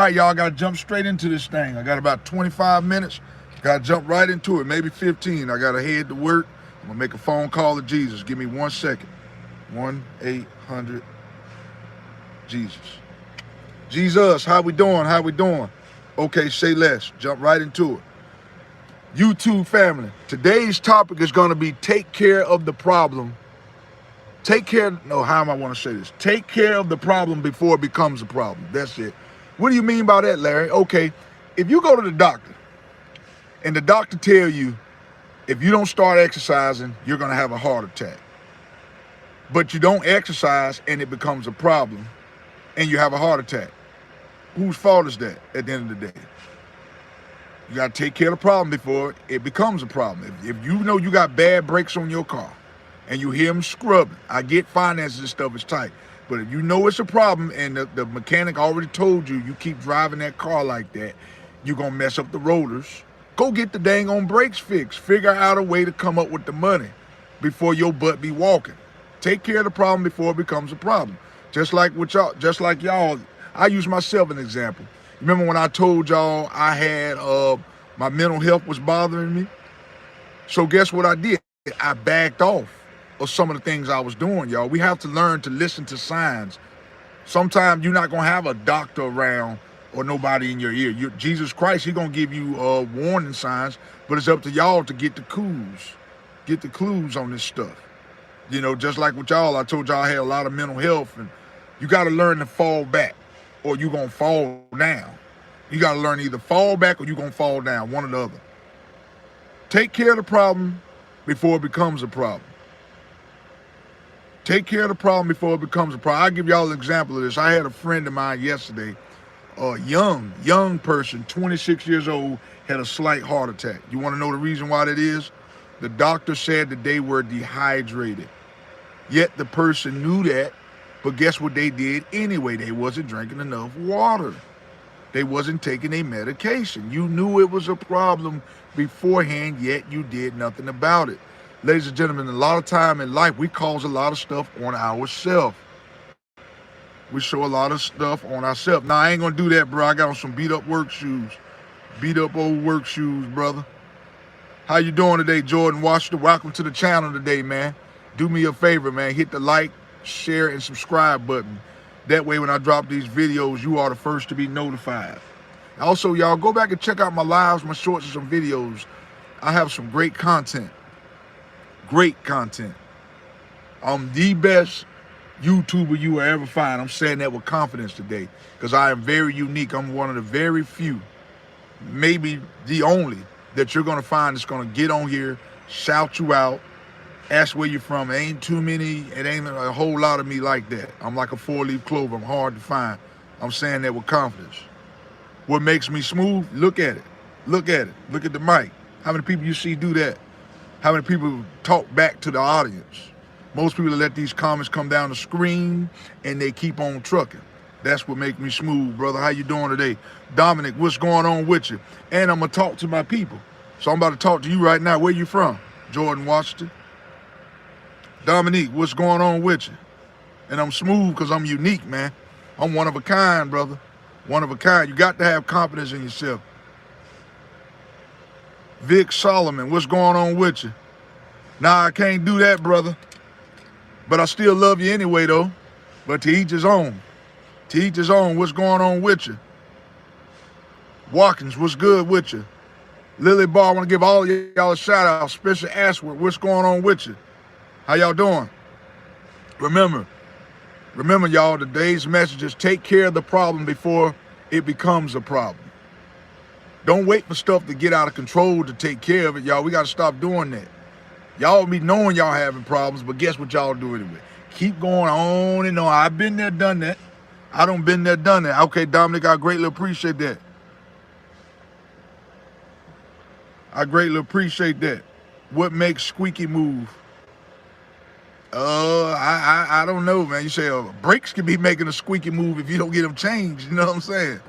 right, y'all, I got to jump straight into this thing. I got about 25 minutes. Got to jump right into it, maybe 15. I got to head to work. I'm going to make a phone call to Jesus. Give me 1 second. 1-800 Jesus. Jesus, how we doing? How we doing? Okay, say less. Jump right into it. YouTube family, today's topic is going to be take care of the problem. How am I want to say this? Take care of the problem before it becomes a problem. That's it. What do you mean by that, Larry? Okay, if you go to the doctor and the doctor tell you if you don't start exercising, you're going to have a heart attack. But you don't exercise and it becomes a problem and you have a heart attack. Whose fault is that at the end of the day? You got to take care of the problem before it becomes a problem. If you know you got bad brakes on your car and you hear them scrubbing, I get finances and stuff is tight. But if you know it's a problem and the mechanic already told you keep driving that car like that, you're going to mess up the rollers. Go get the dang on brakes fixed. Figure out a way to come up with the money before your butt be walking. Take care of the problem before it becomes a problem. Just like y'all, I use myself as an example. Remember when I told y'all I had my mental health was bothering me? So guess what I did? I backed off of some of the things I was doing, y'all. We have to learn to listen to signs. Sometimes you're not going to have a doctor around or nobody in your ear. Jesus Christ, he's going to give you warning signs, but it's up to y'all to get the clues on this stuff. You know, just like with y'all, I told y'all I had a lot of mental health, and you got to learn to fall back or you're going to fall down. You got to learn to either fall back or you're going to fall down, one or the other. Take care of the problem before it becomes a problem. Take care of the problem before it becomes a problem. I'll give y'all an example of this. I had a friend of mine yesterday, a young person, 26 years old, had a slight heart attack. You want to know the reason why that is? The doctor said that they were dehydrated. Yet the person knew that, but guess what they did anyway? They wasn't drinking enough water. They wasn't taking their medication. You knew it was a problem beforehand, yet you did nothing about it. Ladies and gentlemen, a lot of time in life, we cause a lot of stuff on ourselves. We show a lot of stuff on ourselves. Now, I ain't going to do that, bro. I got on some beat up work shoes. Beat up old work shoes, brother. How you doing today, Jordan Washington? Welcome to the channel today, man. Do me a favor, man. Hit the like, share, and subscribe button. That way, when I drop these videos, you are the first to be notified. Also, y'all, go back and check out my lives, my shorts, and some videos. I have some great content. Great content. I'm the best YouTuber you will ever find. I'm saying that with confidence today because I am very unique. I'm one of the very few, maybe the only, that you're going to find that's going to get on here, shout you out, ask where you're from. It ain't too many. It ain't a whole lot of me like that. I'm like a four-leaf clover. I'm hard to find. I'm saying that with confidence. What makes me smooth? Look at it. Look at it. Look at the mic. How many people you see do that? How many people talk back to the audience? Most people let these comments come down the screen and they keep on trucking. That's what makes me smooth, brother. How you doing today? Dominic, what's going on with you? And I'm going to talk to my people. So I'm about to talk to you right now. Where you from? Jordan Washington. Dominique, what's going on with you? And I'm smooth because I'm unique, man. I'm one of a kind, brother. One of a kind. You got to have confidence in yourself. Vic Solomon, what's going on with you? Nah, I can't do that, brother. But I still love you anyway, though. But to each his own. To each his own. What's going on with you? Watkins, what's good with you? Lily Bar, I want to give all of y'all a shout out. Spencer Ashworth, what's going on with you? How y'all doing? Remember, y'all, today's message is take care of the problem before it becomes a problem. Don't wait for stuff to get out of control to take care of it, y'all. We got to stop doing that. Y'all be knowing y'all having problems, but guess what y'all do anyway? Keep going on and on. I've been there, done that. I done been there, done that. Okay, Dominic, I greatly appreciate that. I greatly appreciate that. What makes squeaky move? I don't know, man. You say brakes can be making a squeaky move if you don't get them changed. You know what I'm saying?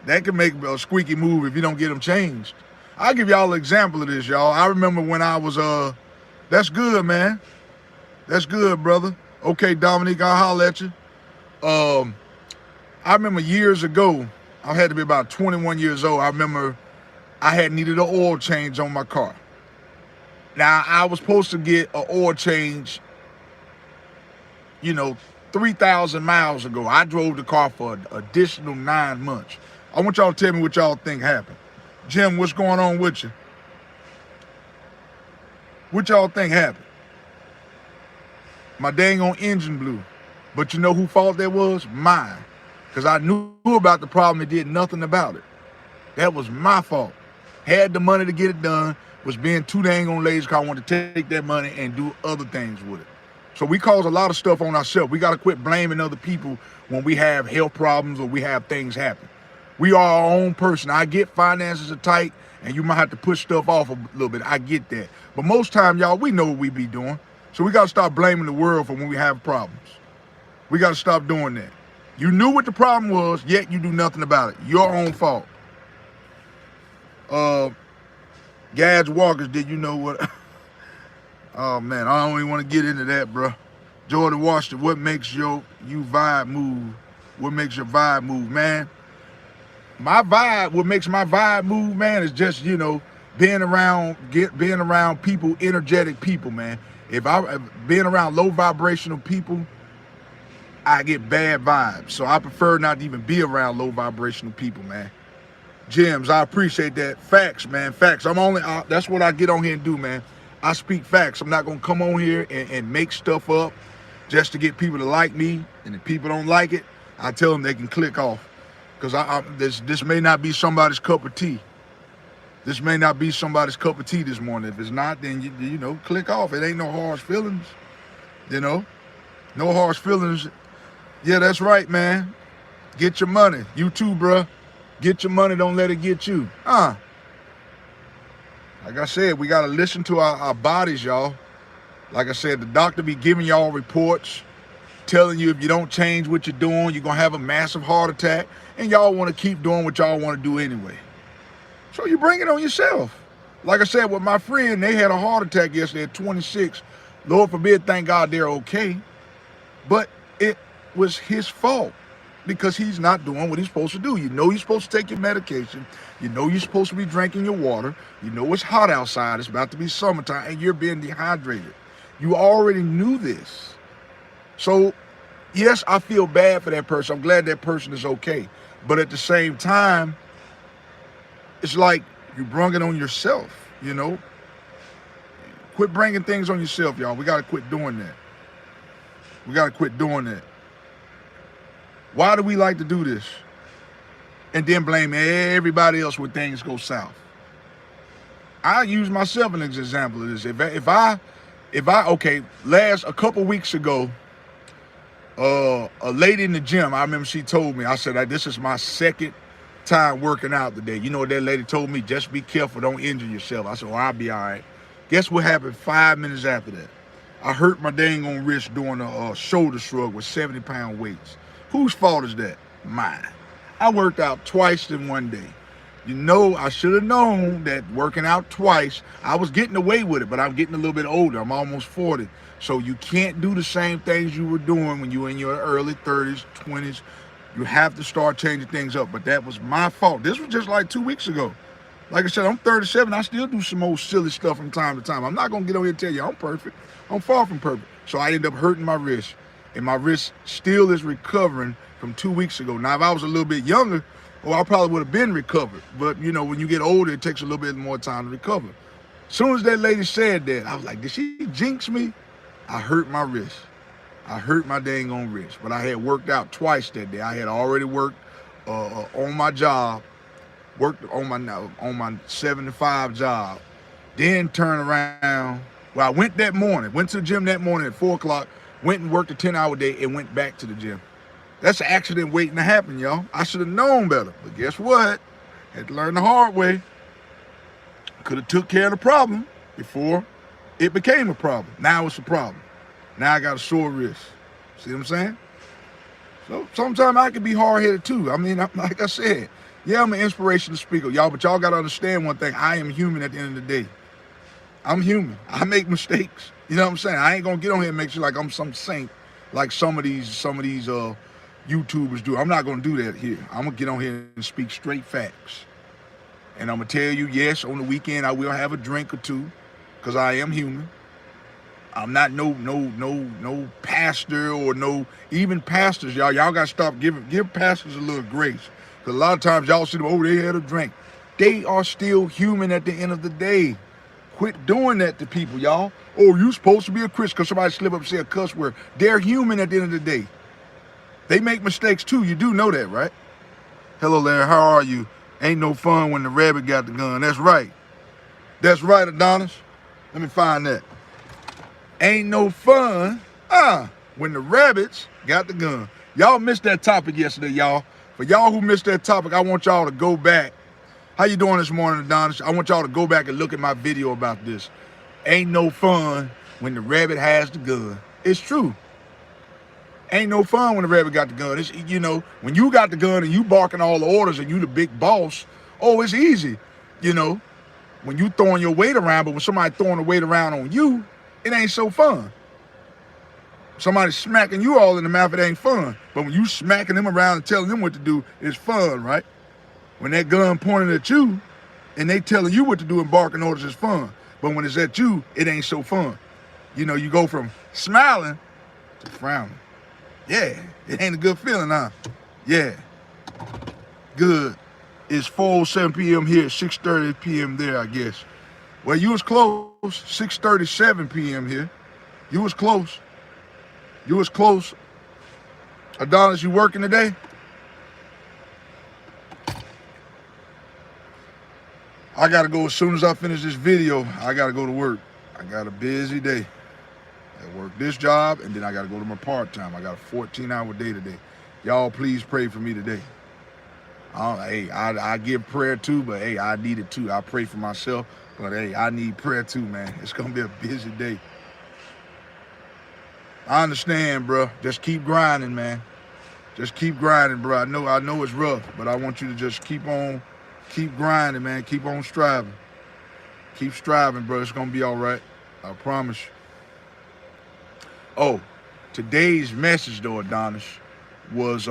That can make a squeaky move if you don't get them changed. I'll give y'all an example of this, y'all. I remember when I was, that's good, man. That's good, brother. Okay, Dominique, I'll holler at you. I remember years ago, I had to be about 21 years old. I remember I had needed an oil change on my car. Now, I was supposed to get an oil change, 3,000 miles ago. I drove the car for an additional 9 months. I want y'all to tell me what y'all think happened. Jim, what's going on with you? What y'all think happened? My dang on engine blew. But you know who fault that was? Mine. Because I knew about the problem and did nothing about it. That was my fault. Had the money to get it done, was being too dang on lazy because I wanted to take that money and do other things with it. So we cause a lot of stuff on ourselves. We got to quit blaming other people when we have health problems or we have things happen. We are our own person. I get finances are tight and you might have to push stuff off a little bit. I get that. But most time, y'all, we know what we be doing. So we got to stop blaming the world for when we have problems. We got to stop doing that. You knew what the problem was, yet you do nothing about it. Your own fault. Gads Walkers, did you know what? Oh, man, I don't even want to get into that, bro. Jordan Washington, what makes you vibe move? What makes your vibe move, man? My vibe, what makes my vibe move, man, is just, being around people, energetic people, man. If being around low vibrational people, I get bad vibes. So I prefer not to even be around low vibrational people, man. James, I appreciate that. Facts, man, facts. That's what I get on here and do, man. I speak facts. I'm not going to come on here and make stuff up just to get people to like me. And if people don't like it, I tell them they can click off. Because this may not be somebody's cup of tea. This may not be somebody's cup of tea this morning. If it's not, then, click off. It ain't no harsh feelings, No harsh feelings. Yeah, that's right, man. Get your money. You too, bruh. Get your money. Don't let it get you. Like I said, we got to listen to our bodies, y'all. Like I said, the doctor be giving y'all reports, telling you if you don't change what you're doing, you're going to have a massive heart attack. And y'all want to keep doing what y'all want to do anyway. So you bring it on yourself. Like I said, with my friend, they had a heart attack yesterday at 26. Lord forbid, thank God they're okay. But it was his fault because he's not doing what he's supposed to do. You're supposed to take your medication. You're supposed to be drinking your water. It's hot outside. It's about to be summertime and you're being dehydrated. You already knew this. So, yes, I feel bad for that person. I'm glad that person is okay. But at the same time, it's like you brung it on yourself, Quit bringing things on yourself, y'all. We got to quit doing that. We got to quit doing that. Why do we like to do this? And then blame everybody else when things go south. I use myself as an example of this. If I a couple weeks ago, a lady in the gym, I remember she told me, I said, this is my second time working out today. You know what that lady told me? Just be careful, don't injure yourself. I said, I'll be all right. Guess what happened 5 minutes after that? I hurt my dang on wrist doing a shoulder shrug with 70-pound weights. Whose fault is that? Mine. I worked out twice in one day. I should have known that working out twice, I was getting away with it, but I'm getting a little bit older. I'm almost 40. So you can't do the same things you were doing when you were in your early 30s, 20s. You have to start changing things up. But that was my fault. This was just like 2 weeks ago. Like I said, I'm 37. I still do some old silly stuff from time to time. I'm not going to get on here and tell you I'm perfect. I'm far from perfect. So I end up hurting my wrist. And my wrist still is recovering from 2 weeks ago. Now, if I was a little bit younger, I probably would have been recovered. But, when you get older, it takes a little bit more time to recover. As soon as that lady said that, I was like, did she jinx me? I hurt my wrist. I hurt my dang on wrist. But I had worked out twice that day. I had already worked on my job, worked on my 7 to 5 job, then turned around. Well, I went to the gym that morning at 4 o'clock, went and worked a 10-hour day and went back to the gym. That's an accident waiting to happen, y'all. I should have known better. But guess what? Had to learn the hard way. Could have took care of the problem before it became a problem. Now it's a problem. Now I got a sore wrist. See what I'm saying? So sometimes I can be hard-headed too. I mean, like I said, yeah, I'm an inspirational speaker, y'all, but y'all got to understand one thing. I am human at the end of the day. I'm human. I make mistakes. You know what I'm saying? I ain't going to get on here and make sure like I'm some saint, like some of these YouTubers do. I'm not going to do that here. I'm going to get on here and speak straight facts. And I'm going to tell you, yes, on the weekend I will have a drink or two because I am human. I'm not no pastor or no, even pastors, y'all got to stop give pastors a little grace. Because a lot of times y'all see them, oh, they had a drink. They are still human at the end of the day. Quit doing that to people, y'all. Oh, you supposed to be a Christian because somebody slip up and say a cuss word. They're human at the end of the day. They make mistakes too. You do know that, right? Hello, Larry. How are you? Ain't no fun when the rabbit got the gun. That's right. That's right, Adonis. Let me find that. Ain't no fun when the rabbits got the gun. Y'all missed that topic yesterday, y'all. For y'all who missed that topic, I want y'all to go back. How you doing this morning, Adonis? I want y'all to go back and look at my video about this. Ain't no fun when the rabbit has the gun. It's true. Ain't no fun when the rabbit got the gun. It's, you know, when you got the gun and you barking all the orders and you the big boss, oh, it's easy. You know, when you throwing your weight around, but when somebody throwing the weight around on you, it ain't so fun. Somebody smacking you all in the mouth, it ain't fun. But when you smacking them around and telling them what to do, it's fun, right? When that gun pointed at you and they telling you what to do and barking orders is fun. But when it's at you, it ain't so fun. You know, you go from smiling to frowning. Yeah, it ain't a good feeling, huh? Yeah, good. It's 4:07 p.m. here, 6:30 p.m. there, I guess. Well, you was close, 6:37 p.m. here. You was close. You was close. Adonis, you working today? I gotta go as soon as I finish this video. I gotta go to work. I got a busy day. I work this job, and then I got to go to my part-time. I got a 14-hour day today. Y'all, please pray for me today. Hey, I give prayer too, but hey, I need it too. I pray for myself, but hey, I need prayer too, man. It's going to be a busy day. I understand, bro. Just keep grinding, man. Just keep grinding, bro. I know it's rough, but I want you to just keep grinding, man. Keep on striving. Keep striving, bro. It's going to be all right. I promise you. Oh, today's message, though, Adonis, was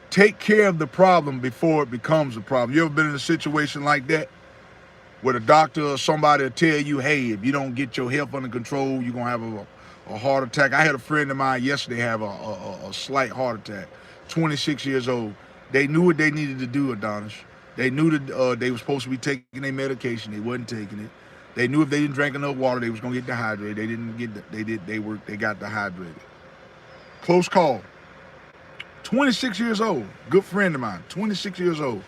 take care of the problem before it becomes a problem. You ever been in a situation like that where the doctor or somebody will tell you, hey, if you don't get your health under control, you're going to have a heart attack? I had a friend of mine yesterday have a slight heart attack, 26 years old. They knew what they needed to do, Adonis. They knew that they were supposed to be taking their medication. They wasn't taking it. They knew if they didn't drink enough water, they was gonna get dehydrated. They didn't get. They got dehydrated. Close call. 26 years old. Good friend of mine. 26 years old.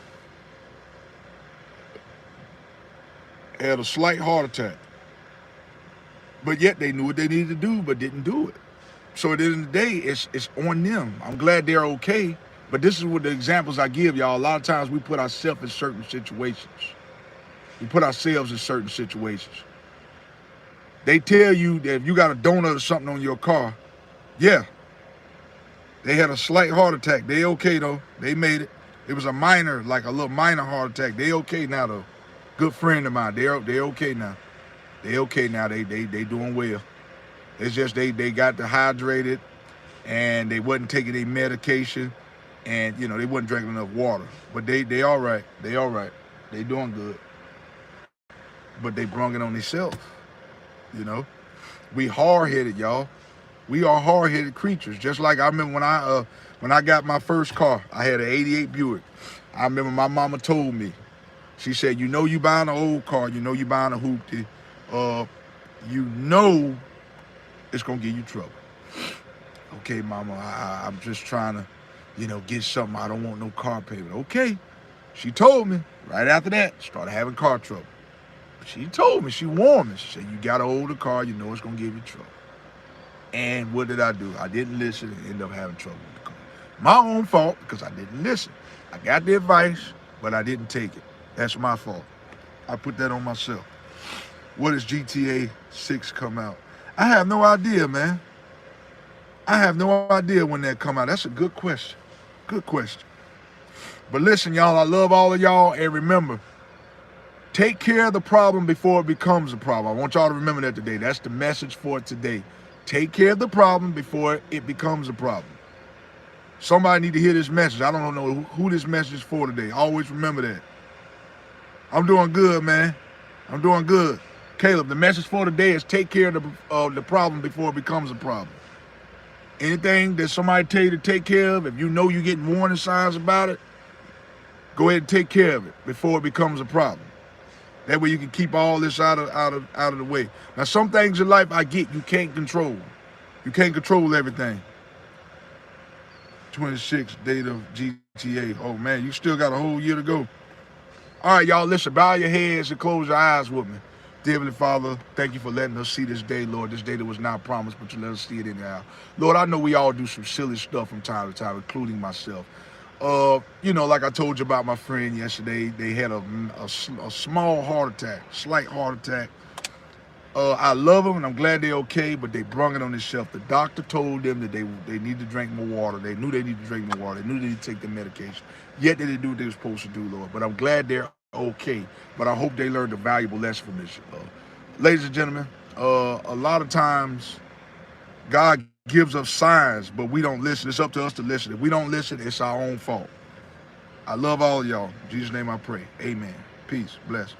Had a slight heart attack. But yet they knew what they needed to do, but didn't do it. So at the end of the day, it's on them. I'm glad they're okay. But this is what the examples I give y'all. A lot of times we put ourselves in certain situations. We put ourselves in certain situations. They tell you that if you got a donut or something on your car, yeah, they had a slight heart attack. They okay though. They made it. It was a minor, like a little minor heart attack. They okay now though. Good friend of mine. They okay now. They okay now. They doing well. It's just they got dehydrated and they wasn't taking their medication and you know they wasn't drinking enough water. But they all right. They all right. They doing good. But they brung it on themselves, you know. We hard-headed, y'all. We are hard-headed creatures. Just like I remember when I got my first car, I had an 88 Buick. I remember my mama told me, she said, you know you buying an old car, you know you buying a hoopty, you know it's gonna give you trouble. Okay, mama, I'm just trying to, you know, get something. I don't want no car payment. Okay. She told me. Right after that, started having car trouble. She told me, she warned me. She said, you got an older car, you know it's going to give you trouble. And what did I do? I didn't listen and ended up having trouble with the car. My own fault because I didn't listen. I got the advice, but I didn't take it. That's my fault. I put that on myself. What does GTA 6 come out? I have no idea, man. I have no idea when that come out. That's a good question. Good question. But listen, y'all, I love all of y'all. And remember, take care of the problem before it becomes a problem. I want y'all to remember that today. That's the message for today. Take care of the problem before it becomes a problem. Somebody need to hear this message. I don't know who this message is for today. Always remember that. I'm doing good, man. I'm doing good. Caleb, the message for today is take care of the problem before it becomes a problem. Anything that somebody tell you to take care of, if you know you're getting warning signs about it, go ahead and take care of it before it becomes a problem. That way you can keep all this out of the way. Now, some things in life I get you can't control. You can't control everything. 26 date of GTA. Oh man, you still got a whole year to go. All right, y'all, listen, bow your heads and close your eyes with me. Dear Heavenly Father, thank you for letting us see this day, Lord, this day that was not promised, but you let us see it anyhow. Lord, I know we all do some silly stuff from time to time, including myself. You know, like I told you about my friend yesterday, they had a small heart attack, slight heart attack. I love them and I'm glad they're okay, but they brung it on themselves. The doctor told them that they need to drink more water. They knew they need to drink more water. They knew they need to take their medication. Yet they didn't do what they were supposed to do, Lord. But I'm glad they're okay. But I hope they learned a valuable lesson from this. Ladies and gentlemen, a lot of times God gives us signs, but we don't listen. It's up to us to listen. If we don't listen, it's our own fault. I love all of y'all. In Jesus' name I pray. Amen. Peace. Blessings.